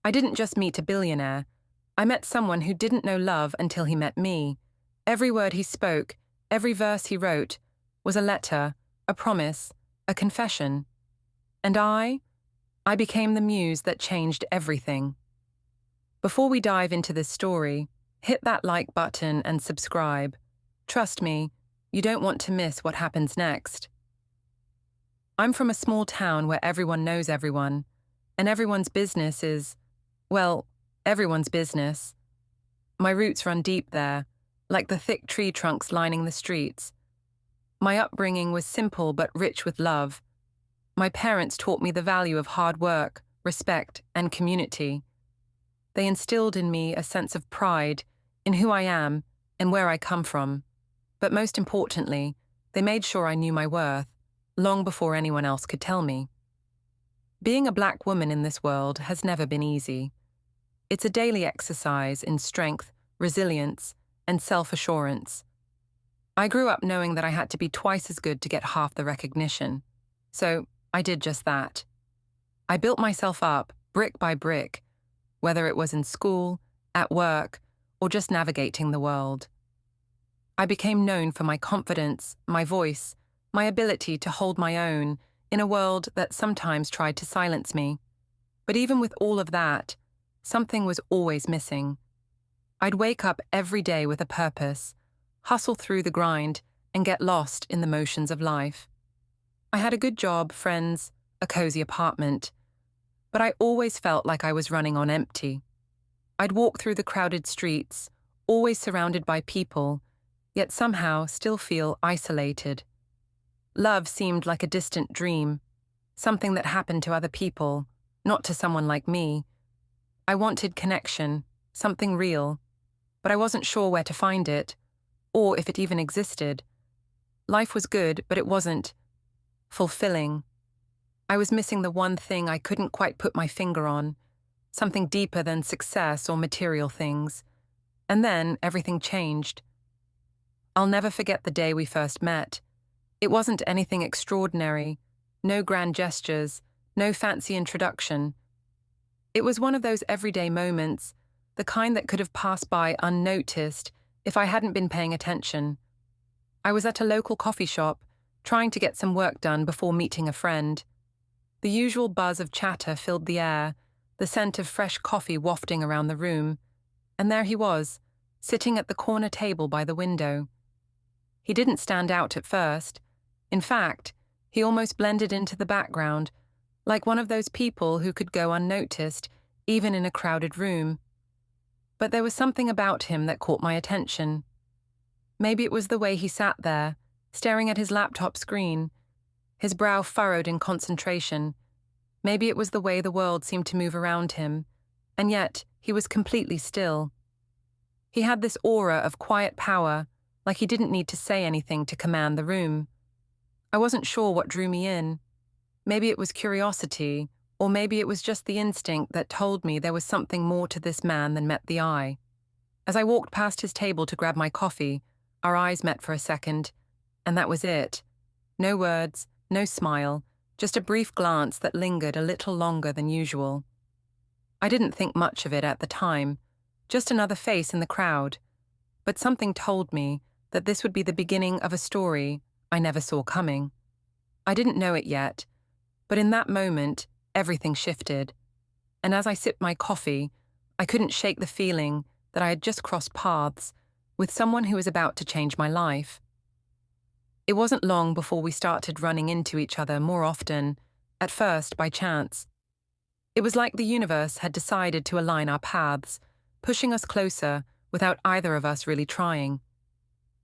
I didn't just meet a billionaire. I met someone who didn't know love until he met me. Every word he spoke, every verse he wrote, was a letter, a promise, a confession. And I became the muse that changed everything. Before we dive into this story, hit that like button and subscribe. Trust me, you don't want to miss what happens next. I'm from a small town where everyone knows everyone, and everyone's business is, well, everyone's business. My roots run deep there, like the thick tree trunks lining the streets. My upbringing was simple but rich with love. My parents taught me the value of hard work, respect, and community. They instilled in me a sense of pride in who I am and where I come from. But most importantly, they made sure I knew my worth, long before anyone else could tell me. Being a Black woman in this world has never been easy. It's a daily exercise in strength, resilience, and self-assurance. I grew up knowing that I had to be twice as good to get half the recognition. So I did just that. I built myself up, brick by brick, whether it was in school, at work, or just navigating the world. I became known for my confidence, my voice, my ability to hold my own in a world that sometimes tried to silence me. But even with all of that, something was always missing. I'd wake up every day with a purpose, hustle through the grind, and get lost in the motions of life. I had a good job, friends, a cozy apartment, but I always felt like I was running on empty. I'd walk through the crowded streets, always surrounded by people, yet somehow still feel isolated. Love seemed like a distant dream, something that happened to other people, not to someone like me. I wanted connection, something real, but I wasn't sure where to find it, or if it even existed. Life was good, but it wasn't fulfilling. I was missing the one thing I couldn't quite put my finger on, something deeper than success or material things. And then everything changed. I'll never forget the day we first met. It wasn't anything extraordinary, no grand gestures, no fancy introduction. It was one of those everyday moments, the kind that could have passed by unnoticed if I hadn't been paying attention. I was at a local coffee shop, trying to get some work done before meeting a friend. The usual buzz of chatter filled the air, the scent of fresh coffee wafting around the room. And there he was, sitting at the corner table by the window. He didn't stand out at first. In fact, he almost blended into the background, like one of those people who could go unnoticed, even in a crowded room. But there was something about him that caught my attention. Maybe it was the way he sat there, staring at his laptop screen, his brow furrowed in concentration. Maybe it was the way the world seemed to move around him, and yet he was completely still. He had this aura of quiet power, like he didn't need to say anything to command the room. I wasn't sure what drew me in. Maybe it was curiosity, or maybe it was just the instinct that told me there was something more to this man than met the eye. As I walked past his table to grab my coffee, our eyes met for a second, and that was it. No words, no smile, just a brief glance that lingered a little longer than usual. I didn't think much of it at the time, just another face in the crowd, but something told me that this would be the beginning of a story I never saw coming. I didn't know it yet, but in that moment, everything shifted. And as I sipped my coffee, I couldn't shake the feeling that I had just crossed paths with someone who was about to change my life. It wasn't long before we started running into each other more often, at first by chance. It was like the universe had decided to align our paths, pushing us closer without either of us really trying.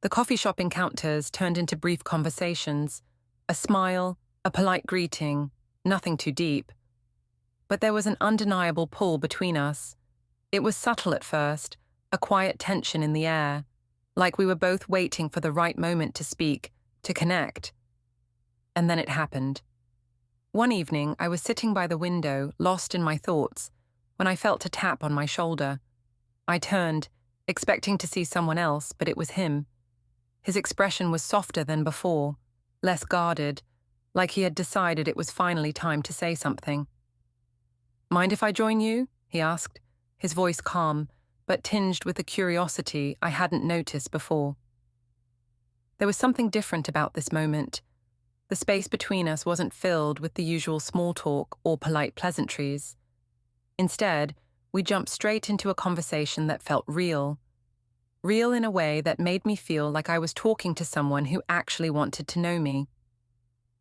The coffee shop encounters turned into brief conversations, a smile, a polite greeting, nothing too deep. But there was an undeniable pull between us. It was subtle at first, a quiet tension in the air, like we were both waiting for the right moment to speak, to connect. And then it happened. One evening, I was sitting by the window, lost in my thoughts, when I felt a tap on my shoulder. I turned, expecting to see someone else, but it was him. His expression was softer than before, less guarded, like he had decided it was finally time to say something. "Mind if I join you?" he asked, his voice calm, but tinged with a curiosity I hadn't noticed before. There was something different about this moment. The space between us wasn't filled with the usual small talk or polite pleasantries. Instead, we jumped straight into a conversation that felt real. Real in a way that made me feel like I was talking to someone who actually wanted to know me.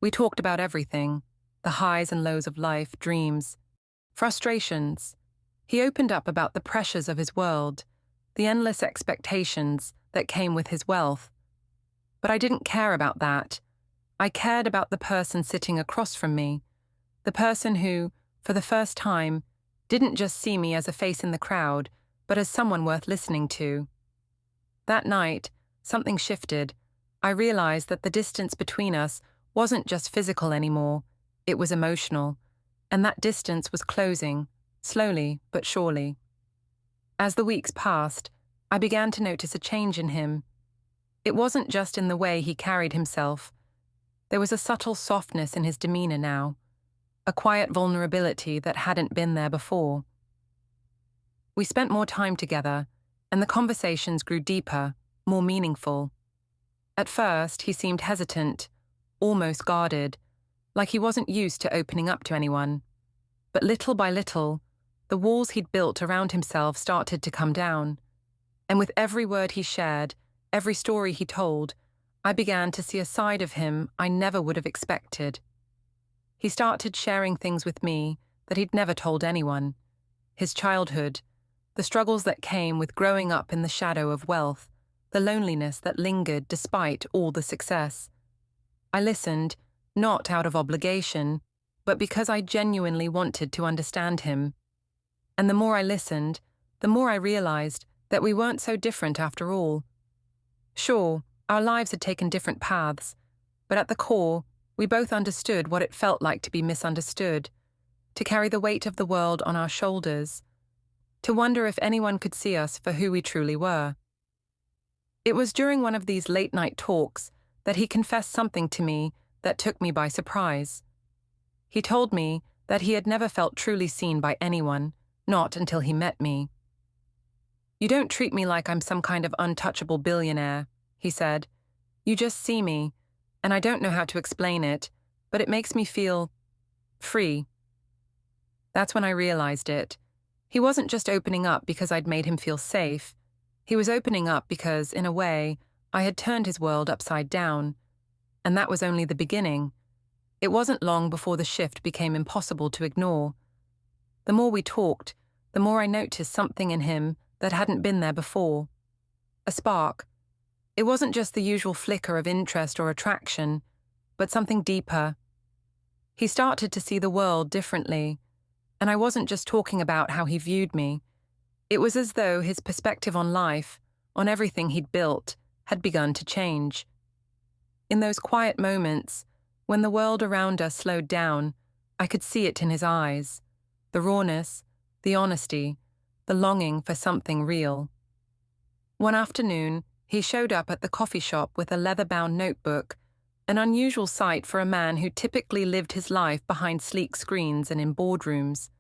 We talked about everything, the highs and lows of life, dreams, frustrations. He opened up about the pressures of his world, the endless expectations that came with his wealth. But I didn't care about that. I cared about the person sitting across from me, the person who, for the first time, didn't just see me as a face in the crowd, but as someone worth listening to. That night, something shifted. I realized that the distance between us wasn't just physical anymore, it was emotional, and that distance was closing, slowly but surely. As the weeks passed, I began to notice a change in him. It wasn't just in the way he carried himself. There was a subtle softness in his demeanor now, a quiet vulnerability that hadn't been there before. We spent more time together, and the conversations grew deeper, more meaningful. At first, he seemed hesitant, almost guarded, like he wasn't used to opening up to anyone. But little by little, the walls he'd built around himself started to come down. And with every word he shared, every story he told, I began to see a side of him I never would have expected. He started sharing things with me that he'd never told anyone. His childhood, the struggles that came with growing up in the shadow of wealth, the loneliness that lingered despite all the success. I listened, not out of obligation, but because I genuinely wanted to understand him. And the more I listened, the more I realized that we weren't so different after all. Sure, our lives had taken different paths, but at the core, we both understood what it felt like to be misunderstood, to carry the weight of the world on our shoulders, to wonder if anyone could see us for who we truly were. It was during one of these late-night talks that he confessed something to me that took me by surprise. He told me that he had never felt truly seen by anyone, not until he met me. "You don't treat me like I'm some kind of untouchable billionaire," he said. "You just see me, and I don't know how to explain it, but it makes me feel free." That's when I realized it. He wasn't just opening up because I'd made him feel safe. He was opening up because, in a way, I had turned his world upside down. And that was only the beginning. It wasn't long before the shift became impossible to ignore. The more we talked, the more I noticed something in him that hadn't been there before. A spark. It wasn't just the usual flicker of interest or attraction, but something deeper. He started to see the world differently. And I wasn't just talking about how he viewed me. It was as though his perspective on life, on everything he'd built, had begun to change. In those quiet moments, when the world around us slowed down, I could see it in his eyes. The rawness, the honesty, the longing for something real. One afternoon, he showed up at the coffee shop with a leather-bound notebook, an unusual sight for a man who typically lived his life behind sleek screens and in boardrooms.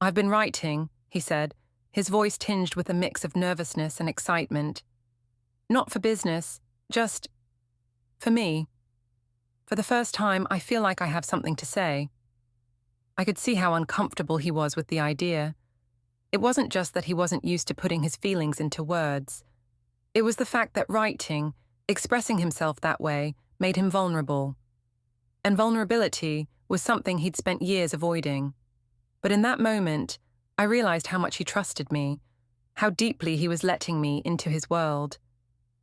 "I've been writing," he said, his voice tinged with a mix of nervousness and excitement. "Not for business, just for me. For the first time, I feel like I have something to say." I could see how uncomfortable he was with the idea. It wasn't just that he wasn't used to putting his feelings into words. It was the fact that writing, expressing himself that way, made him vulnerable. And vulnerability was something he'd spent years avoiding. But in that moment, I realized how much he trusted me, how deeply he was letting me into his world.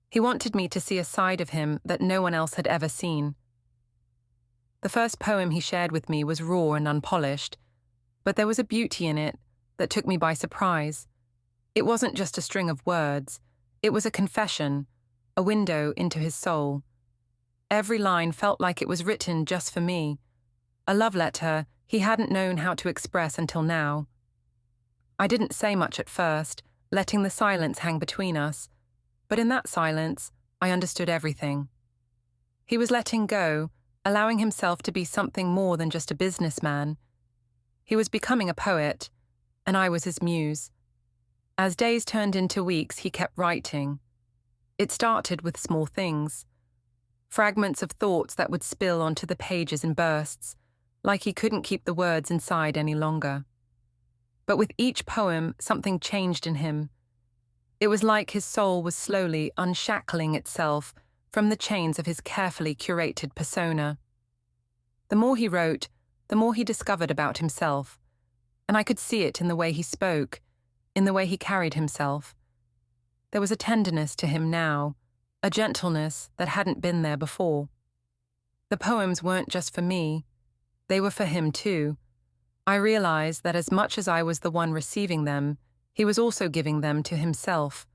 He wanted me to see a side of him that no one else had ever seen. The first poem he shared with me was raw and unpolished, but there was a beauty in it that took me by surprise. It wasn't just a string of words, it was a confession, a window into his soul. Every line felt like it was written just for me, a love letter he hadn't known how to express until now. I didn't say much at first, letting the silence hang between us, but in that silence, I understood everything. He was letting go, allowing himself to be something more than just a businessman. He was becoming a poet, and I was his muse. As days turned into weeks, he kept writing. It started with small things, fragments of thoughts that would spill onto the pages in bursts, like he couldn't keep the words inside any longer. But with each poem, something changed in him. It was like his soul was slowly unshackling itself from the chains of his carefully curated persona. The more he wrote, the more he discovered about himself, and I could see it in the way he spoke, in the way he carried himself. There was a tenderness to him now, a gentleness that hadn't been there before. The poems weren't just for me, they were for him too. I realized that as much as I was the one receiving them, he was also giving them to himself.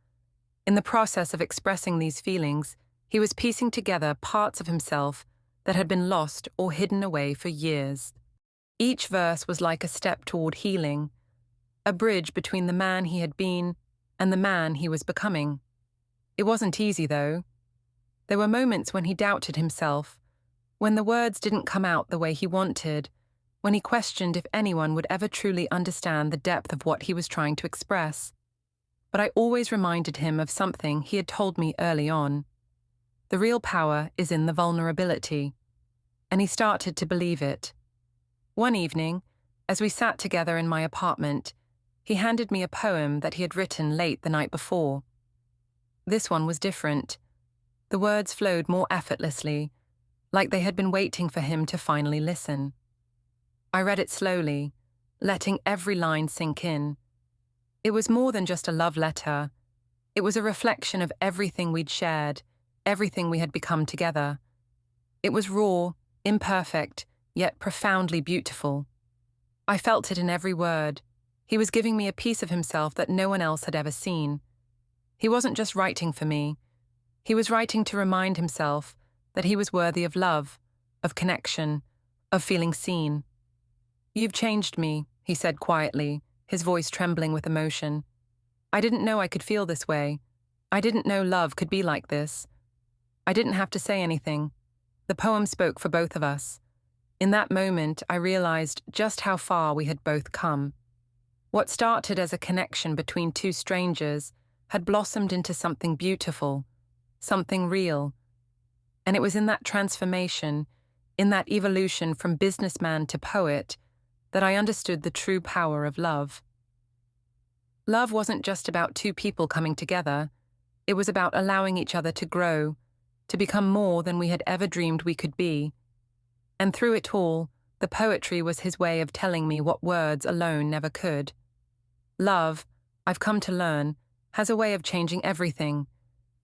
In the process of expressing these feelings, he was piecing together parts of himself that had been lost or hidden away for years. Each verse was like a step toward healing, a bridge between the man he had been and the man he was becoming. It wasn't easy, though. There were moments when he doubted himself, when the words didn't come out the way he wanted, when he questioned if anyone would ever truly understand the depth of what he was trying to express. But I always reminded him of something he had told me early on. The real power is in the vulnerability. And he started to believe it. One evening, as we sat together in my apartment, he handed me a poem that he had written late the night before. This one was different. The words flowed more effortlessly, like they had been waiting for him to finally listen. I read it slowly, letting every line sink in. It was more than just a love letter. It was a reflection of everything we'd shared, everything we had become together. It was raw, imperfect, yet profoundly beautiful. I felt it in every word. He was giving me a piece of himself that no one else had ever seen. He wasn't just writing for me. He was writing to remind himself that he was worthy of love, of connection, of feeling seen. "You've changed me," he said quietly, his voice trembling with emotion. "I didn't know I could feel this way. I didn't know love could be like this. I didn't have to say anything. The poem spoke for both of us. In that moment, I realized just how far we had both come. What started as a connection between two strangers had blossomed into something beautiful, something real. And it was in that transformation, in that evolution from businessman to poet, that I understood the true power of love. Love wasn't just about two people coming together. It was about allowing each other to grow, to become more than we had ever dreamed we could be. And through it all, the poetry was his way of telling me what words alone never could. Love, I've come to learn, has a way of changing everything.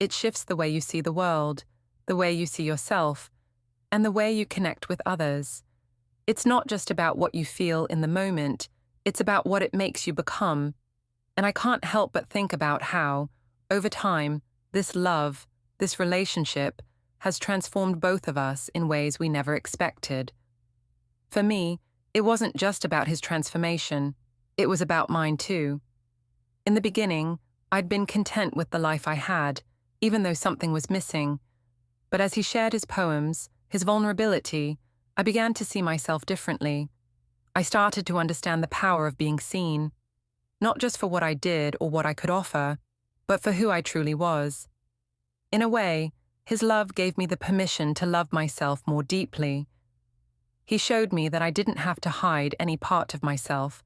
It shifts the way you see the world, the way you see yourself, and the way you connect with others. It's not just about what you feel in the moment, it's about what it makes you become. And I can't help but think about how, over time, this love, this relationship, has transformed both of us in ways we never expected. For me, it wasn't just about his transformation, it was about mine too. In the beginning, I'd been content with the life I had, even though something was missing. But as he shared his poems, his vulnerability, I began to see myself differently. I started to understand the power of being seen, not just for what I did or what I could offer, but for who I truly was. In a way, his love gave me the permission to love myself more deeply. He showed me that I didn't have to hide any part of myself,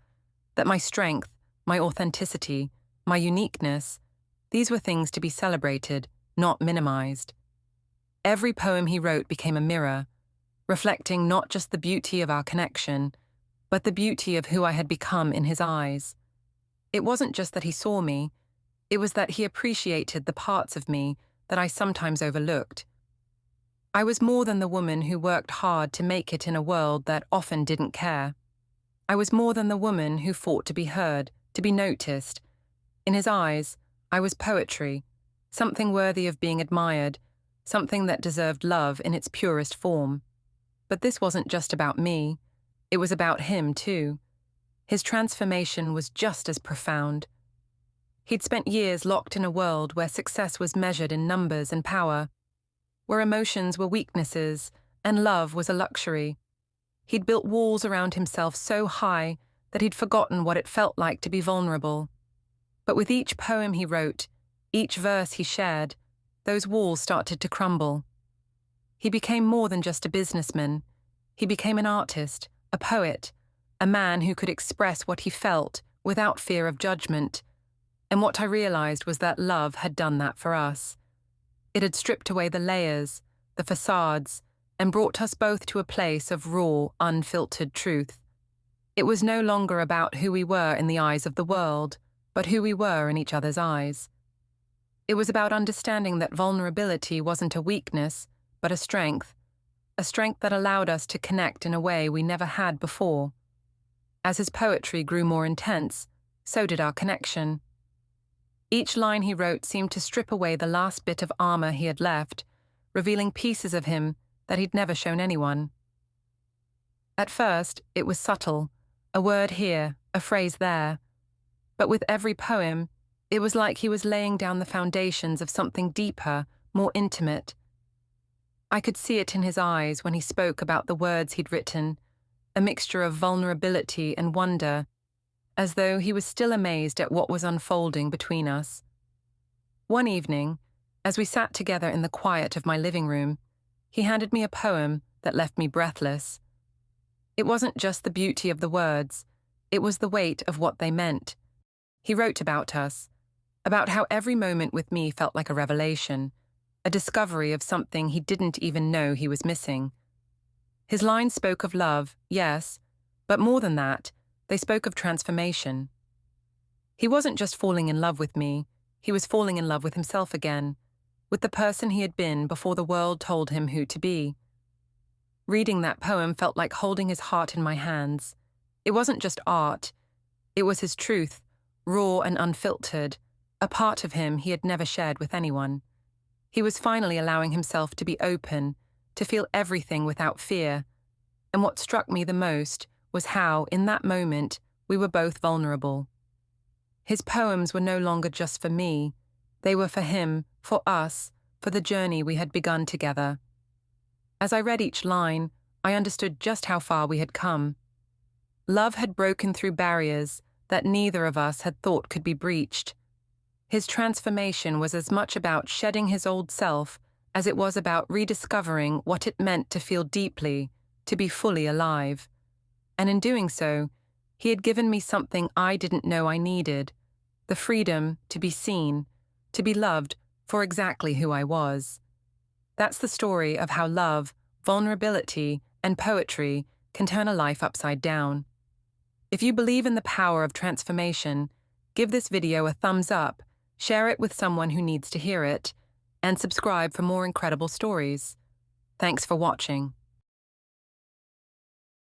that my strength, my authenticity, my uniqueness, these were things to be celebrated, not minimized. Every poem he wrote became a mirror, reflecting not just the beauty of our connection, but the beauty of who I had become in his eyes. It wasn't just that he saw me, it was that he appreciated the parts of me that I sometimes overlooked. I was more than the woman who worked hard to make it in a world that often didn't care. I was more than the woman who fought to be heard, to be noticed. In his eyes, I was poetry, something worthy of being admired, something that deserved love in its purest form. But this wasn't just about me, it was about him too. His transformation was just as profound. He'd spent years locked in a world where success was measured in numbers and power, where emotions were weaknesses and love was a luxury. He'd built walls around himself so high that he'd forgotten what it felt like to be vulnerable. But with each poem he wrote, each verse he shared, those walls started to crumble. He became more than just a businessman. He became an artist, a poet, a man who could express what he felt without fear of judgment. And what I realized was that love had done that for us. It had stripped away the layers, the facades, and brought us both to a place of raw, unfiltered truth. It was no longer about who we were in the eyes of the world, but who we were in each other's eyes. It was about understanding that vulnerability wasn't a weakness, but a strength that allowed us to connect in a way we never had before. As his poetry grew more intense, so did our connection. Each line he wrote seemed to strip away the last bit of armor he had left, revealing pieces of him that he'd never shown anyone. At first, it was subtle, a word here, a phrase there. But with every poem, it was like he was laying down the foundations of something deeper, more intimate. I could see it in his eyes when he spoke about the words he'd written, a mixture of vulnerability and wonder, as though he was still amazed at what was unfolding between us. One evening, as we sat together in the quiet of my living room, he handed me a poem that left me breathless. It wasn't just the beauty of the words, it was the weight of what they meant. He wrote about us, about how every moment with me felt like a revelation, a discovery of something he didn't even know he was missing. His lines spoke of love, yes, but more than that, they spoke of transformation. He wasn't just falling in love with me, he was falling in love with himself again, with the person he had been before the world told him who to be. Reading that poem felt like holding his heart in my hands. It wasn't just art, it was his truth, raw and unfiltered, a part of him he had never shared with anyone. He was finally allowing himself to be open, to feel everything without fear. And what struck me the most was how, in that moment, we were both vulnerable. His poems were no longer just for me. They were for him, for us, for the journey we had begun together. As I read each line, I understood just how far we had come. Love had broken through barriers that neither of us had thought could be breached. His transformation was as much about shedding his old self as it was about rediscovering what it meant to feel deeply, to be fully alive. And in doing so, he had given me something I didn't know I needed, the freedom to be seen, to be loved for exactly who I was. That's the story of how love, vulnerability, and poetry can turn a life upside down. If you believe in the power of transformation, give this video a thumbs up, share it with someone who needs to hear it, and subscribe for more incredible stories. Thanks for watching.